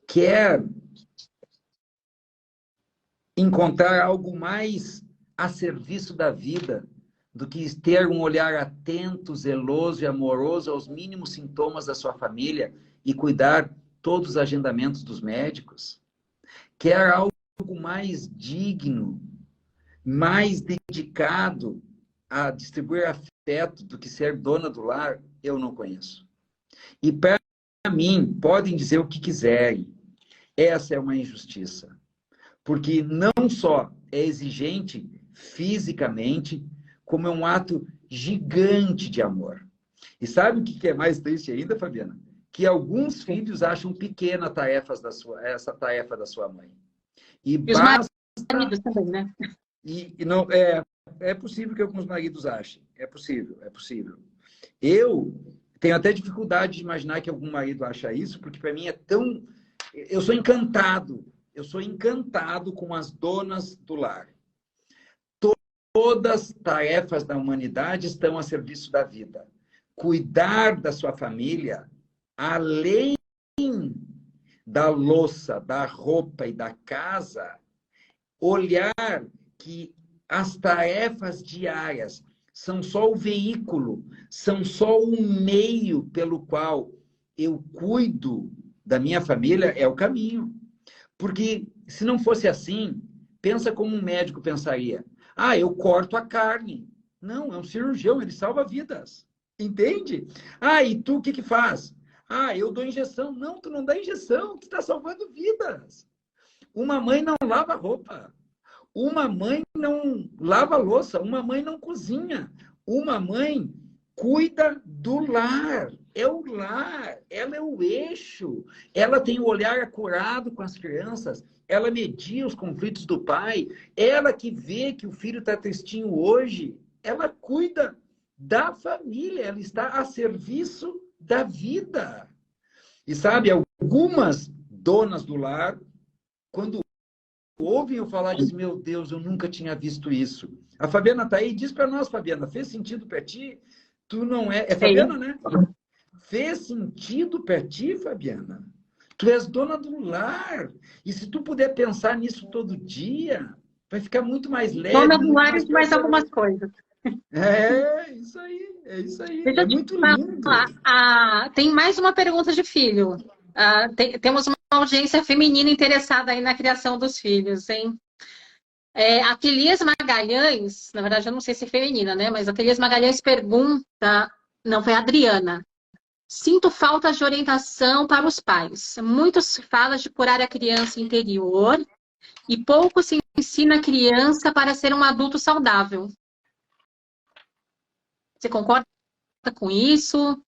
Quer encontrar algo mais a serviço da vida do que ter um olhar atento, zeloso e amoroso aos mínimos sintomas da sua família e cuidar todos os agendamentos dos médicos? Quer algo mais digno, mais dedicado a distribuir afeto do que ser dona do lar? Eu não conheço. E para mim, podem dizer o que quiserem, essa é uma injustiça. Porque não só é exigente fisicamente, como é um ato gigante de amor. E sabe o que é mais triste ainda, Fabiana? Que alguns filhos acham pequena essa tarefa da sua mãe. E basta... maridos também, né? E não, é possível que alguns maridos achem. É possível, é possível. Eu tenho até dificuldade de imaginar que algum marido acha isso, porque para mim é tão... Eu sou encantado com as donas do lar. Todas as tarefas da humanidade estão a serviço da vida. Cuidar da sua família, além da louça, da roupa e da casa, olhar que as tarefas diárias são só o veículo, são só o meio pelo qual eu cuido da minha família, é o caminho. Porque se não fosse assim, pensa como um médico pensaria. Ah, eu corto a carne. Não, é um cirurgião, ele salva vidas. Entende? Ah, e tu o que faz? Ah, eu dou injeção. Não, tu não dá injeção, tu está salvando vidas. Uma mãe não lava roupa. Uma mãe não lava louça. Uma mãe não cozinha. Uma mãe cuida do lar. É o lar, ela é o eixo. Ela tem o olhar acurado com as crianças. Ela media os conflitos do pai. Ela que vê que o filho está tristinho hoje. Ela cuida da família. Ela está a serviço da vida. E sabe, algumas donas do lar, quando ouvem eu falar, dizem, meu Deus, eu nunca tinha visto isso. A Fabiana está aí, diz para nós, Fabiana, fez sentido para ti? Tu não é... É Fabiana, né? Fez sentido para ti, Fabiana? Tu és dona do lar. E se tu puder pensar nisso todo dia, vai ficar muito mais leve. Dona do lar e mais algumas coisas. É isso aí, é isso aí. Deixa É eu te muito falar. lindo. Tem mais uma pergunta de filho. Temos uma audiência feminina interessada aí na criação dos filhos, hein? A Telias Magalhães, na verdade eu não sei se é feminina, né? Mas a Telias Magalhães pergunta, não, foi a Adriana. Sinto falta de orientação para os pais. Muito se fala de curar a criança interior e pouco se ensina a criança para ser um adulto saudável. Você concorda com isso?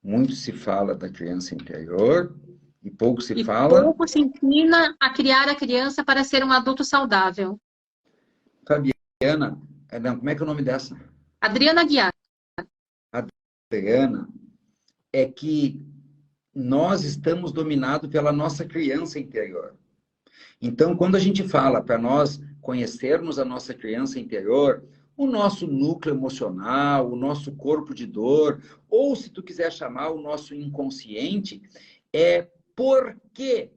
Muito se fala da criança interior e pouco se fala... pouco se ensina a criar a criança para ser um adulto saudável. Fabiana, não, como é que é o nome dessa? Adriana Guiar. Adriana, é que nós estamos dominados pela nossa criança interior. Então, quando a gente fala para nós conhecermos a nossa criança interior, o nosso núcleo emocional, o nosso corpo de dor, ou se tu quiser chamar o nosso inconsciente, é porque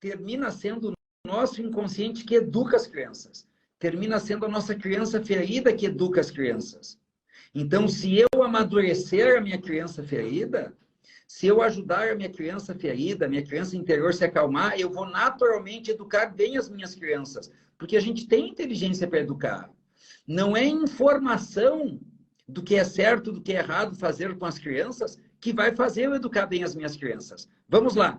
termina sendo o nosso inconsciente que educa as crianças. Termina sendo a nossa criança ferida que educa as crianças. Então, se eu amadurecer a minha criança ferida, se eu ajudar a minha criança ferida, a minha criança interior se acalmar, eu vou naturalmente educar bem as minhas crianças. Porque a gente tem inteligência para educar. Não é informação do que é certo, do que é errado fazer com as crianças que vai fazer eu educar bem as minhas crianças. Vamos lá.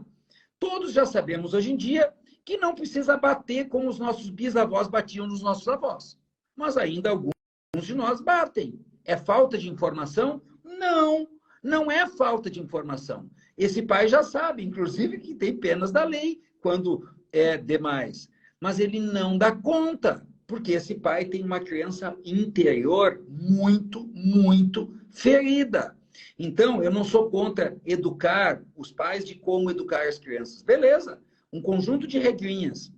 Todos já sabemos hoje em dia que não precisa bater como os nossos bisavós batiam nos nossos avós. Mas ainda alguns de nós batem. É falta de informação? Não, não é falta de informação. Esse pai já sabe, inclusive, que tem penas da lei quando é demais. Mas ele não dá conta, porque esse pai tem uma criança interior muito, muito ferida. Então, eu não sou contra educar os pais de como educar as crianças. Beleza, um conjunto de regrinhas.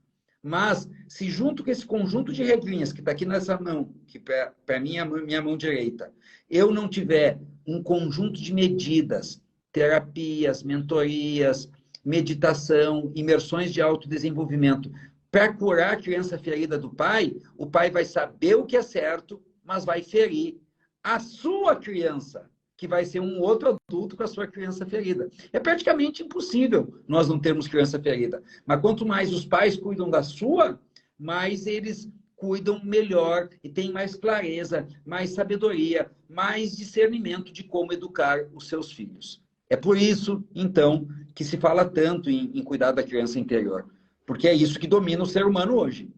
Mas, se junto com esse conjunto de regrinhas que está aqui nessa mão, que para mim é a minha mão direita, eu não tiver um conjunto de medidas, terapias, mentorias, meditação, imersões de autodesenvolvimento, para curar a criança ferida do pai, o pai vai saber o que é certo, mas vai ferir a sua criança, que vai ser um outro adulto com a sua criança ferida. É praticamente impossível nós não termos criança ferida. Mas quanto mais os pais cuidam da sua, mais eles cuidam melhor e têm mais clareza, mais sabedoria, mais discernimento de como educar os seus filhos. É por isso, então, que se fala tanto em cuidar da criança interior. Porque é isso que domina o ser humano hoje.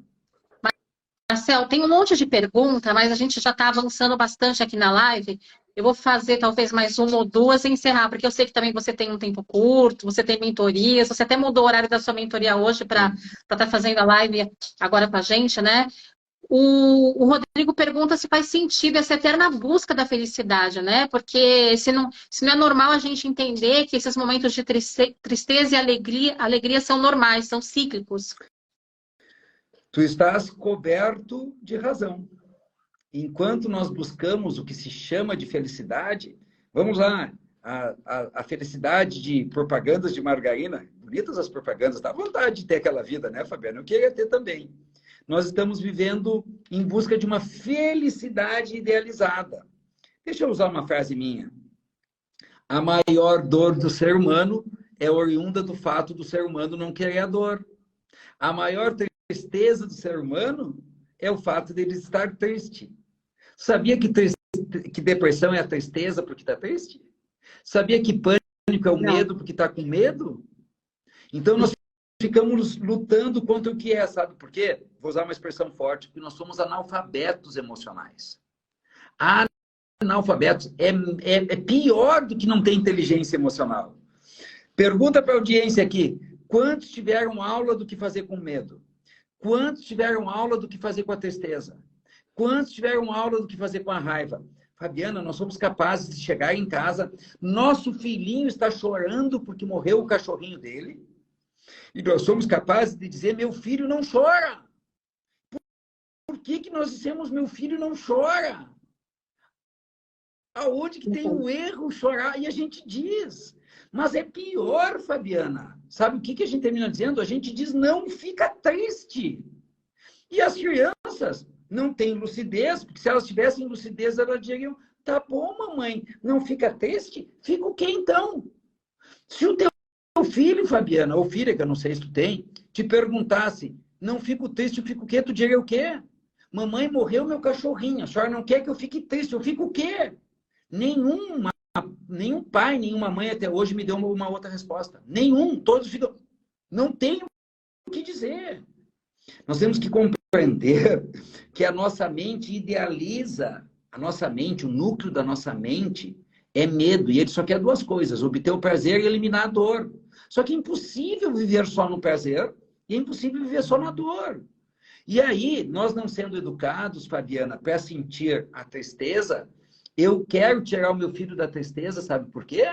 Marcel, tem um monte de pergunta, mas a gente já está avançando bastante aqui na live. Eu vou fazer talvez mais uma ou duas e encerrar, porque eu sei que também você tem um tempo curto, você tem mentorias, você até mudou o horário da sua mentoria hoje para estar fazendo a live agora com a gente, né? O Rodrigo pergunta se faz sentido essa eterna busca da felicidade, né? Porque se não é normal a gente entender que esses momentos de tristeza e alegria são normais, são cíclicos. Tu estás coberto de razão. Enquanto nós buscamos o que se chama de felicidade, vamos lá, a felicidade de propagandas de margarina, bonitas as propagandas, dá vontade de ter aquela vida, né, Fabiana? Eu queria ter também. Nós estamos vivendo em busca de uma felicidade idealizada. Deixa eu usar uma frase minha. A maior dor do ser humano é oriunda do fato do ser humano não querer a dor. A maior tristeza do ser humano é o fato dele estar triste. Sabia que depressão é a tristeza porque está triste? Sabia que pânico é o medo porque está com medo? Então, nós ficamos lutando contra o que é, sabe por quê? Vou usar uma expressão forte, porque nós somos analfabetos emocionais. Analfabetos é pior do que não ter inteligência emocional. Pergunta para a audiência aqui, quantos tiveram aula do que fazer com medo? Quantos tiveram aula do que fazer com a tristeza? Quantos tiveram aula do que fazer com a raiva? Fabiana, nós somos capazes de chegar em casa, nosso filhinho está chorando porque morreu o cachorrinho dele, e nós somos capazes de dizer, meu filho não chora. Por que nós dissemos, meu filho não chora? Aonde que tem o erro chorar? E a gente diz. Mas é pior, Fabiana. Sabe o que a gente termina dizendo? A gente diz, não fica triste. E as crianças não têm lucidez, porque se elas tivessem lucidez, elas diriam, tá bom, mamãe, não fica triste? Fica o quê, então? Se o teu filho, Fabiana, ou filha, que eu não sei se tu tem, te perguntasse, não fico triste, eu fico o quê? Tu diria o quê? Mamãe, morreu meu cachorrinho, a senhora não quer que eu fique triste, eu fico o quê? Nenhum pai, nenhuma mãe até hoje me deu uma outra resposta. Nenhum, todos ficam... Não tem o que dizer. Nós temos que compreender que a nossa mente idealiza, a nossa mente, o núcleo da nossa mente é medo, e ele só quer duas coisas, obter o prazer e eliminar a dor. Só que é impossível viver só no prazer e é impossível viver só na dor. E aí, nós não sendo educados, Fabiana, para sentir a tristeza, eu quero tirar o meu filho da tristeza, sabe por quê?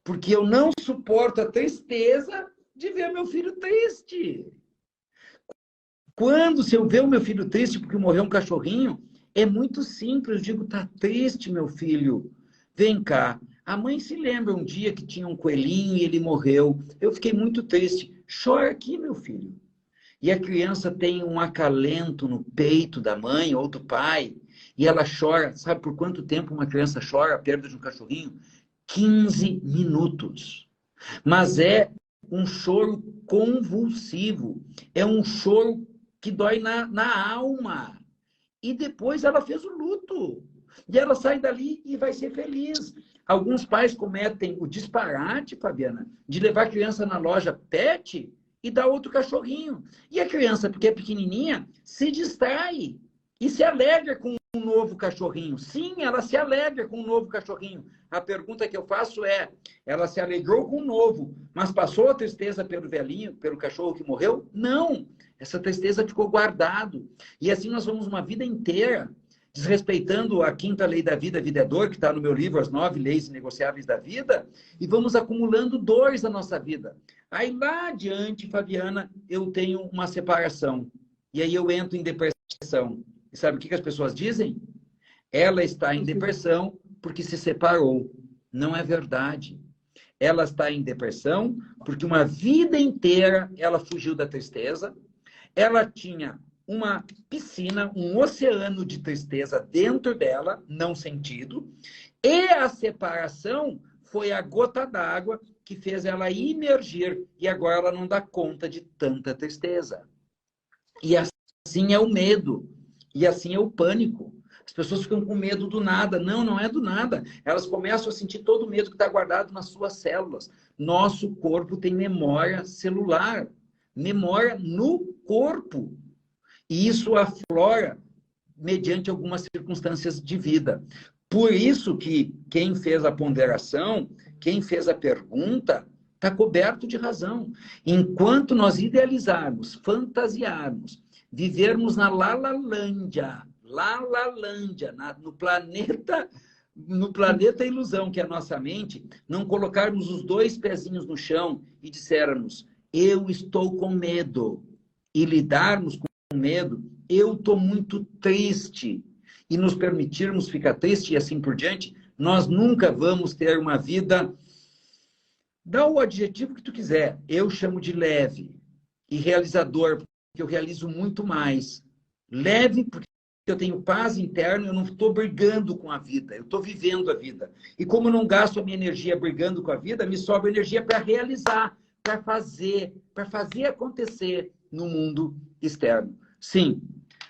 Porque eu não suporto a tristeza de ver meu filho triste. Quando, se eu ver o meu filho triste porque morreu um cachorrinho, é muito simples. Eu digo, tá triste, meu filho. Vem cá. A mãe se lembra um dia que tinha um coelhinho e ele morreu. Eu fiquei muito triste. chora aqui, meu filho. E a criança tem um acalento no peito da mãe ou do pai, e ela chora. Sabe por quanto tempo uma criança chora a perda de um cachorrinho? 15 minutos. Mas é um choro convulsivo. É um choro que dói na alma. E depois ela fez o luto. E ela sai dali e vai ser feliz. Alguns pais cometem o disparate, Fabiana, de levar a criança na loja pet e dar outro cachorrinho. E a criança, porque é pequenininha, se distrai e se alegra com um novo cachorrinho. Sim, ela se alegra com um novo cachorrinho. A pergunta que eu faço é, ela se alegrou com o novo, mas passou a tristeza pelo velhinho, pelo cachorro que morreu? Não, essa tristeza ficou guardado. E assim nós vamos uma vida inteira desrespeitando a quinta lei da vida, a vida é dor, que está no meu livro, As 9 Leis Inegociáveis da Vida, e vamos acumulando dores na nossa vida. Aí lá adiante, Fabiana, eu tenho uma separação. E aí eu entro em depressão. E sabe o que as pessoas dizem? Ela está em depressão porque se separou. Não é verdade. Ela está em depressão porque uma vida inteira ela fugiu da tristeza. Ela tinha uma piscina, um oceano de tristeza dentro dela, não sentido. E a separação foi a gota d'água que fez ela emergir. E agora ela não dá conta de tanta tristeza. E assim é o medo. E assim é o pânico. As pessoas ficam com medo do nada. Não, não é do nada. Elas começam a sentir todo o medo que está guardado nas suas células. Nosso corpo tem memória celular. Memória no corpo. E isso aflora mediante algumas circunstâncias de vida. Por isso que quem fez a ponderação, quem fez a pergunta, está coberto de razão. Enquanto nós idealizarmos, fantasiarmos, vivermos na Lalalândia, no planeta ilusão, que é a nossa mente, não colocarmos os dois pezinhos no chão e dissermos, eu estou com medo, e lidarmos com medo, eu estou muito triste, e nos permitirmos ficar triste e assim por diante, nós nunca vamos ter uma vida, dá o adjetivo que tu quiser, eu chamo de leve, e realizador, porque eu realizo muito mais. Leve, porque eu tenho paz interna, eu não estou brigando com a vida, eu estou vivendo a vida. E como eu não gasto a minha energia brigando com a vida, me sobra energia para realizar, para fazer acontecer no mundo externo. Sim,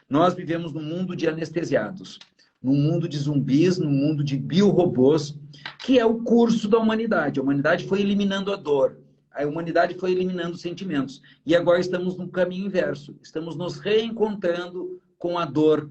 nós vivemos num mundo de anestesiados, num mundo de zumbis, num mundo de biorobôs, que é o curso da humanidade. A humanidade foi eliminando a dor, a humanidade foi eliminando os sentimentos. E agora estamos no caminho inverso. Estamos nos reencontrando com a dor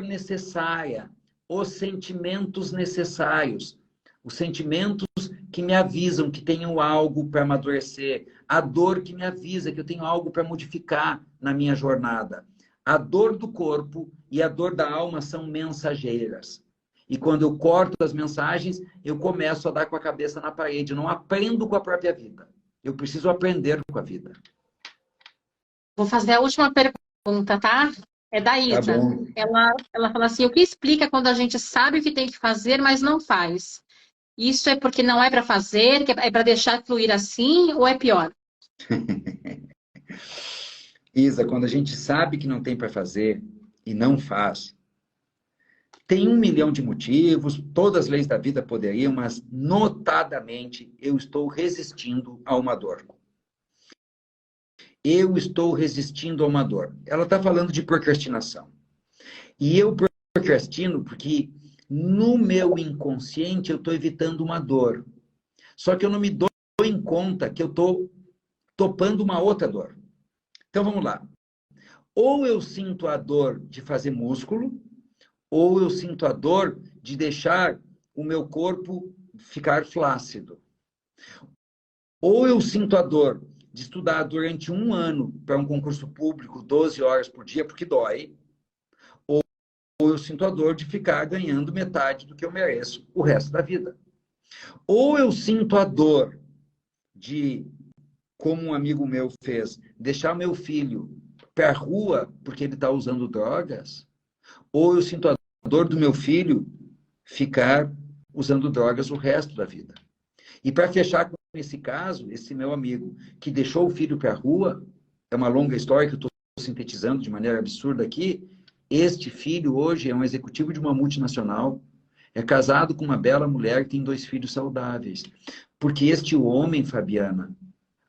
necessária, os sentimentos necessários, os sentimentos que me avisam que tenho algo para amadurecer, a dor que me avisa que eu tenho algo para modificar na minha jornada. A dor do corpo e a dor da alma são mensageiras. E quando eu corto as mensagens, eu começo a dar com a cabeça na parede. Eu não aprendo com a própria vida. Eu preciso aprender com a vida. Vou fazer a última pergunta, tá? É da Isa. Tá bom. Ela fala assim, o que explica quando a gente sabe o que tem que fazer, mas não faz? Isso é porque não é para fazer, que é para deixar fluir assim, ou é pior? Isa, quando a gente sabe que não tem para fazer e não faz, tem 1 milhão de motivos, todas as leis da vida poderiam, mas notadamente eu estou resistindo a uma dor. Eu estou resistindo a uma dor. Ela está falando de procrastinação. E eu procrastino porque no meu inconsciente eu estou evitando uma dor. Só que eu não me dou em conta que eu estou topando uma outra dor. Então vamos lá. Ou eu sinto a dor de fazer músculo, ou eu sinto a dor de deixar o meu corpo ficar flácido. Ou eu sinto a dor de estudar durante 1 ano para um concurso público, 12 horas por dia, porque dói. Ou eu sinto a dor de ficar ganhando metade do que eu mereço o resto da vida. Ou eu sinto a dor de, como um amigo meu fez, deixar meu filho para a rua porque ele está usando drogas. Ou eu sinto a dor do meu filho ficar usando drogas o resto da vida. E para fechar com esse caso, esse meu amigo que deixou o filho para a rua, é uma longa história que eu estou sintetizando de maneira absurda aqui, este filho hoje é um executivo de uma multinacional, é casado com uma bela mulher e tem 2 filhos saudáveis. Porque este homem, Fabiana,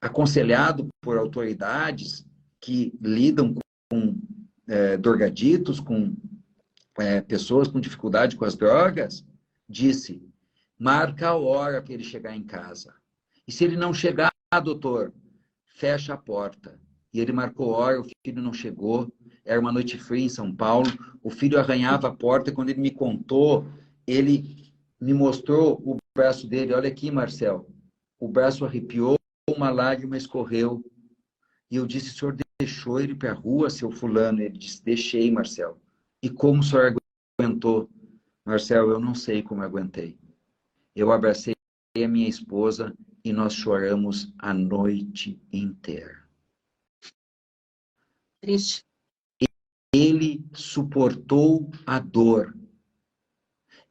aconselhado por autoridades que lidam com drogaditos, com pessoas com dificuldade com as drogas, disse, marca a hora para ele chegar em casa. E se ele não chegar, doutor, fecha a porta. E ele marcou hora, o filho não chegou, era uma noite fria em São Paulo, o filho arranhava a porta, e quando ele me contou, ele me mostrou o braço dele, olha aqui, Marcel, o braço arrepiou, uma lágrima escorreu, e eu disse, o senhor deixou ele para a rua, seu fulano? Ele disse, deixei, Marcel. E como o senhor aguentou? Marcel, eu não sei como aguentei. Eu abracei a minha esposa e nós choramos a noite inteira. Triste. Ele suportou a dor.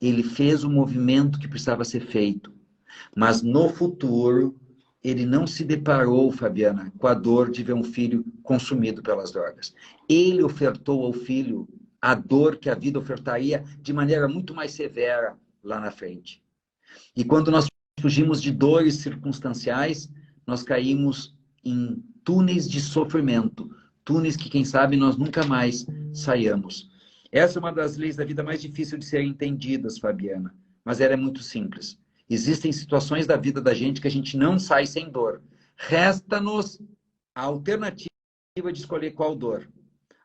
Ele fez o movimento que precisava ser feito. Mas no futuro, ele não se deparou, Fabiana, com a dor de ver um filho consumido pelas drogas. Ele ofertou ao filho a dor que a vida ofertaria de maneira muito mais severa lá na frente. E quando nós fugimos de dores circunstanciais, nós caímos em túneis de sofrimento. Túneis que, quem sabe, nós nunca mais saiamos. Essa é uma das leis da vida mais difíceis de serem entendidas, Fabiana. Mas ela é muito simples. Existem situações da vida da gente que a gente não sai sem dor. Resta-nos a alternativa de escolher qual dor.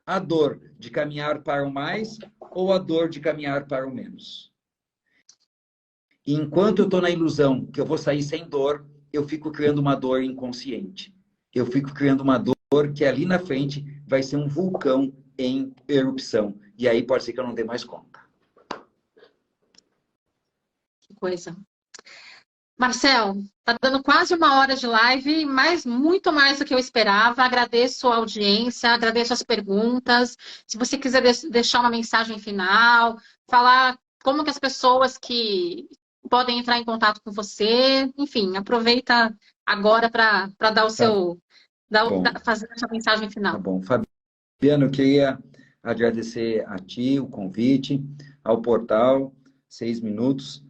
A dor de caminhar para o mais ou a dor de caminhar para o menos. E enquanto eu estou na ilusão que eu vou sair sem dor, eu fico criando uma dor inconsciente. Eu fico criando uma dor que ali na frente vai ser um vulcão em erupção. E aí pode ser que eu não dê mais conta. Que coisa. Marcel, tá dando quase 1 hora de live, mas muito mais do que eu esperava. Agradeço a audiência, agradeço as perguntas. Se você quiser deixar uma mensagem final, falar como que as pessoas que podem entrar em contato com você, enfim, aproveita agora para dar o seu, fazer a sua mensagem final. Tá bom. Fabiana, eu queria agradecer a ti o convite, ao portal 6 Minutos.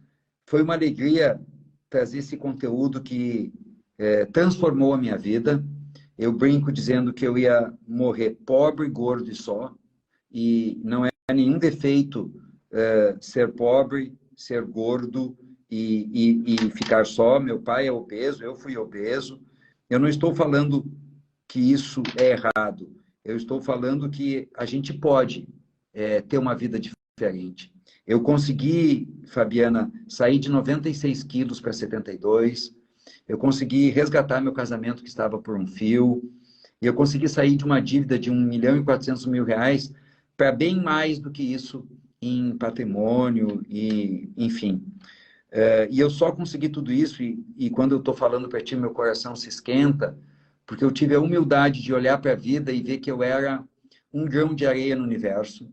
Foi uma alegria trazer esse conteúdo que transformou a minha vida. Eu brinco dizendo que eu ia morrer pobre, gordo e só. E não é nenhum defeito ser pobre, ser gordo e ficar só. Meu pai é obeso, eu fui obeso. Eu não estou falando que isso é errado. Eu estou falando que a gente pode ter uma vida diferente. Eu consegui, Fabiana, sair de 96 quilos para 72. Eu consegui resgatar meu casamento que estava por um fio. E eu consegui sair de uma dívida de R$1.400.000 para bem mais do que isso em patrimônio e, enfim. E eu só consegui tudo isso e quando eu estou falando para ti, meu coração se esquenta, porque eu tive a humildade de olhar para a vida e ver que eu era um grão de areia no universo,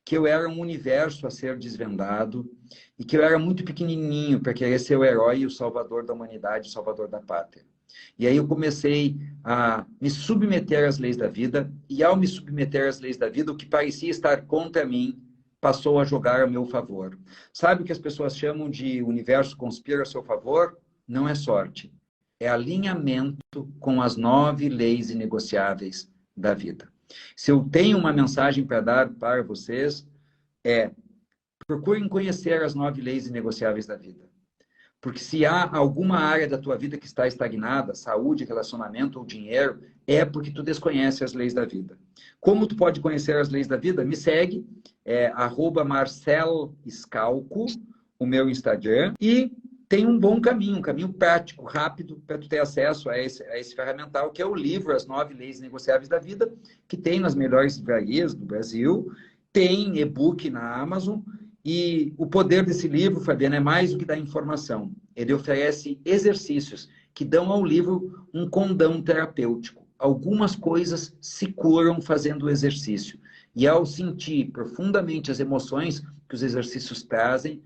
que eu era um universo a ser desvendado e que eu era muito pequenininho para querer ser o herói e o salvador da humanidade, o salvador da pátria. E aí eu comecei a me submeter às leis da vida e ao me submeter às leis da vida, o que parecia estar contra mim passou a jogar a meu favor. Sabe o que as pessoas chamam de universo conspira a seu favor? Não é sorte. É alinhamento com as 9 leis inegociáveis da vida. Se eu tenho uma mensagem para dar para vocês, procurem conhecer as 9 leis inegociáveis da vida. Porque se há alguma área da tua vida que está estagnada, saúde, relacionamento ou dinheiro, é porque tu desconhece as leis da vida. Como tu pode conhecer as leis da vida? Me segue, @marcelscalco, o meu Instagram, e tem um bom caminho, um caminho prático, rápido, para tu ter acesso a esse ferramental, que é o livro As 9 Leis Negociáveis da Vida, que tem nas melhores livrarias do Brasil, tem e-book na Amazon, e o poder desse livro, Fabiana, é mais do que dar informação. Ele oferece exercícios que dão ao livro um condão terapêutico. Algumas coisas se curam fazendo o exercício. E ao sentir profundamente as emoções que os exercícios trazem,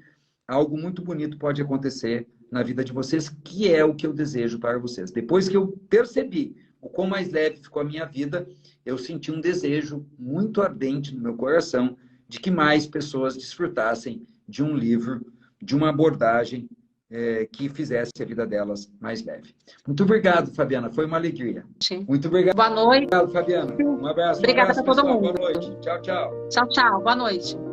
algo muito bonito pode acontecer na vida de vocês, que é o que eu desejo para vocês. Depois que eu percebi o quão mais leve ficou a minha vida, eu senti um desejo muito ardente no meu coração de que mais pessoas desfrutassem de um livro, de uma abordagem que fizesse a vida delas mais leve. Muito obrigado, Fabiana. Foi uma alegria. Muito obrigado. Boa noite. Obrigado, Fabiana. Um abraço. Obrigada para todo pessoal. mundo. Boa noite. Tchau, tchau. Tchau, tchau. Boa noite.